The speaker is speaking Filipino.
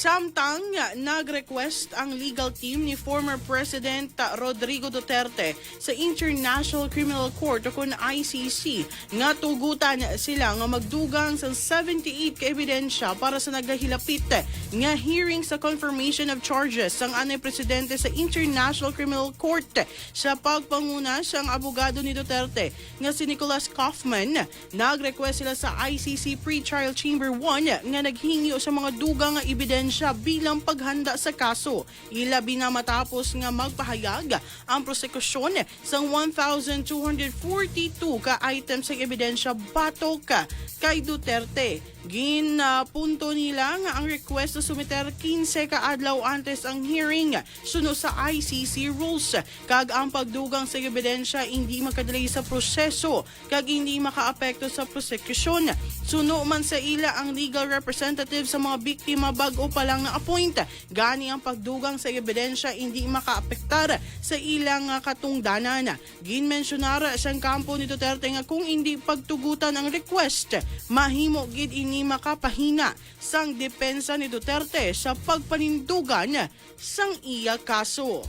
Samtang nag-request ang legal team ni former President Rodrigo Duterte sa International Criminal Court o kun ICC nga tugutan sila nga magdugang sa 78 ka ebidensya para sa nagahilapit nga hearing sa confirmation of charges sang anay presidente sa International Criminal Court. Sa pagpanguna siyang abogado ni Duterte nga si Nicholas Kaufman, nag-request sila sa ICC Pre-Trial Chamber 1 nga naghingi sa mga dugang nga ebidensya bilang paghanda sa kaso. Ilabi na matapos nga magpahayag ang prosekusyon sa 1,242 ka items sa ebidensya batok kay Duterte. Ginpunto nila nga ang request na sumiter 15 ka adlaw antes ang hearing suno sa ICC rules kag ang pagdugang sa ebidensya hindi makadali sa proseso kag hindi makaapekto sa prosecution. Suno man sa ila ang legal representative sa mga biktima bag-o pa lang na-appoint. Gani ang pagdugang sa ebidensya hindi makaapektar sa ilang katungdanan. Ginmensyonara siyang kampo ni Duterte nga kung hindi pagtugutan ang request, mahimo gid ini makapahina sang depensa ni Duterte sa pagpanindugan sang iya kaso.